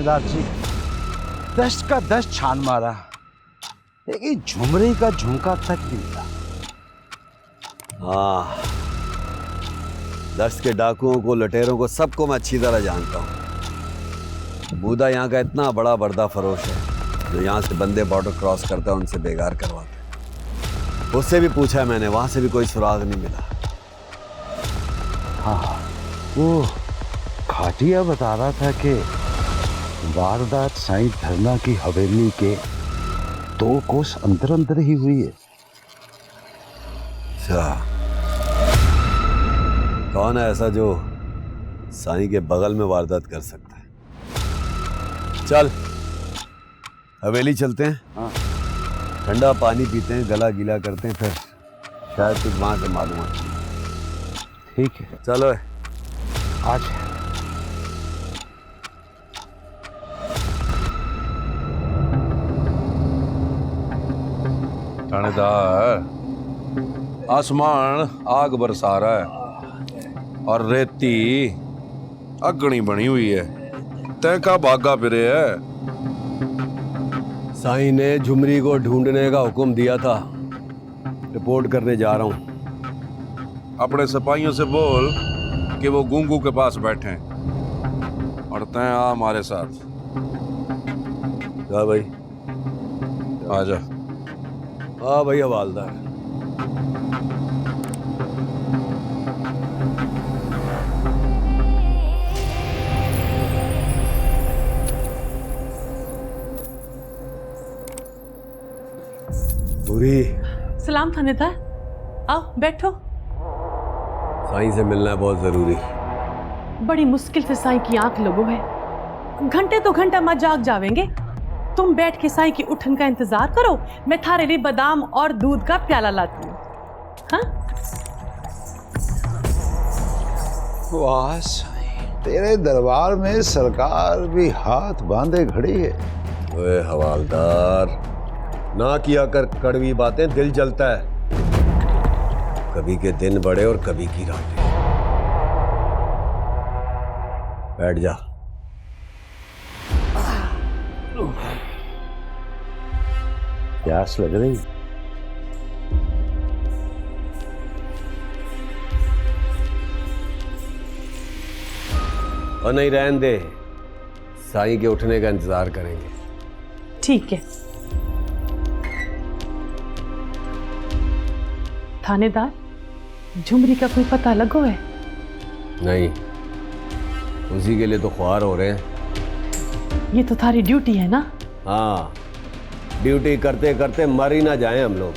थानेदार जी, 10 का 10 छान मारा, लेकिन झुमरी का झुमका तक नहीं मिला। हाँ, 10 के डाकुओं को, लटेरों को, सबको मैं अच्छी तरह जानता हूँ। बूदा यहाँ का इतना बड़ा बर्दा फरोश है, जो यहाँ से बंदे बॉर्डर क्रॉस करता है उनसे बेगार करवाता है। उससे भी पूछा है मैंने, वहां से भी कोई सुराग नहीं मिला। हाँ, वो खाटिया बता रहा था कि वारदात साईं धरना की हवेली के 2 कोस अंदर अंदर ही हुई है। अच्छा, कौन है ऐसा जो साईं के बगल में वारदात कर सकता है? चल हवेली चलते हैं। हाँ। ठंडा पानी पीते हैं, गला गीला करते हैं, फिर शायद कुछ वहां से मालूम आता है। ठीक है, चलो आज थानेदार, आसमान आग बरसा रहा है और रेती अग्नि बनी हुई है। तय का भागा फिरे है? साईं ने झुमरी को ढूंढने का हुक्म दिया था, रिपोर्ट करने जा रहा हूं। अपने सिपाहियों से बोल कि वो गूंगू के पास बैठे हैं और तय आ हमारे साथ। क्या भाई? आजा। हाँ भाई हवालदार। पूरी सलाम थानेदार, आओ बैठो। साईं से मिलना है बहुत जरूरी। बड़ी मुश्किल से साईं की आंख लगो है, घंटे तो घंटा मत जाग जावेंगे। तुम बैठ के साईं की उठन का इंतजार करो, मैं थारे लिए बादाम और दूध का प्याला लाती हूँ। हाँ? वाह साईं, तेरे दरबार में सरकार भी हाथ बांधे खड़ी है। ओए हवालदार, ना किया कर कड़वी बातें, दिल जलता है। कभी के दिन बड़े और कभी की रातें। बैठ जा। प्यास लग रही? और नहीं, रहने दे, साईं के उठने का इंतजार करेंगे। ठीक है थानेदार, झुमरी का कोई पता लगो है? नहीं, उसी के लिए तो ख्वार हो रहे हैं। ये तो थारी ड्यूटी है ना? हाँ, ड्यूटी करते करते मर ही ना जाएं हम लोग।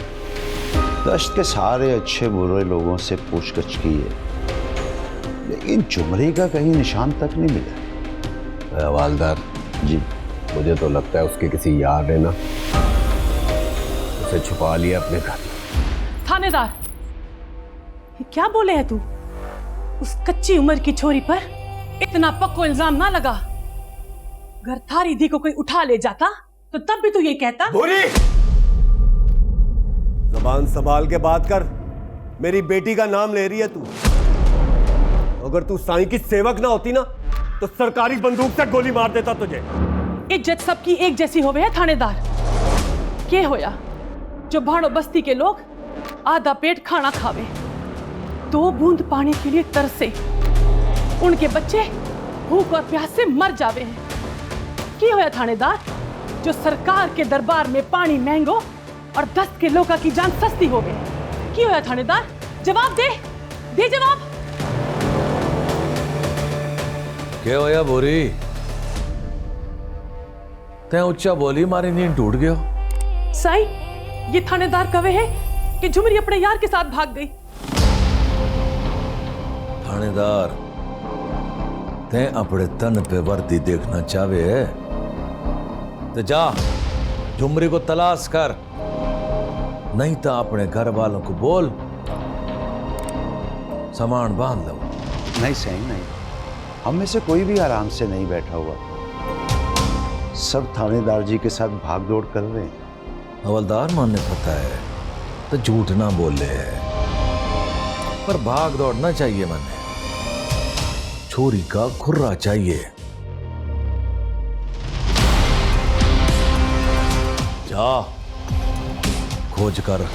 दश्त के सारे अच्छे बुरे लोगों से पूछगछ की है, लेकिन झुमरी का कहीं निशान तक नहीं मिला। हवालदार जी, मुझे तो लगता है उसके किसी यार ने ना उसे छुपा लिया अपने घर। थानेदार, ये क्या बोले है तू? उस कच्ची उम्र की छोरी पर इतना पक्को इल्जाम ना लगा। अगर थारी धी को कोई उठा ले जाता तो तब भी तू ये कहता। भूरी, जबान संभाल के बात कर। मेरी बेटी का नाम ले रही है तू। अगर तू साईं की सेवक ना होती ना तो सरकारी बंदूक से गोली मार देता तुझे। इज्जत सबकी एक जैसी होवे है थानेदार। के होया जो भाड़ो बस्ती के लोग आधा पेट खाना खावे, 2 बूंद पानी के लिए तरसे, उनके बच्चे भूख और प्यास से मर जावे हैं। की होया थानेदार जो सरकार के दरबार में पानी महंगो और 10 के लोका की जान सस्ती हो गई? की होया थानेदार? जवाब दे जवाब। क्या होया बोरी? ते उच्चा बोली मारी नींद टूट गयो। साईं, ये थानेदार कवे है कि झुमरी अपने यार के साथ भाग गई। थानेदार, ते अपने तन पे वर्दी देखना चाहे है तो जा झुमरी को तलाश कर, नहीं तो अपने घर वालों को बोल सामान बांध लो। नहीं सही नहीं, हम में से कोई भी आराम से नहीं बैठा हुआ। सब थानेदार जी के साथ भाग दौड़ कर रहे हैं। हवलदार मानने पता है तो झूठ ना बोले है, पर भाग दौड़ना चाहिए। मैंने छोरी का खुर्रा चाहिए। जा खोज कर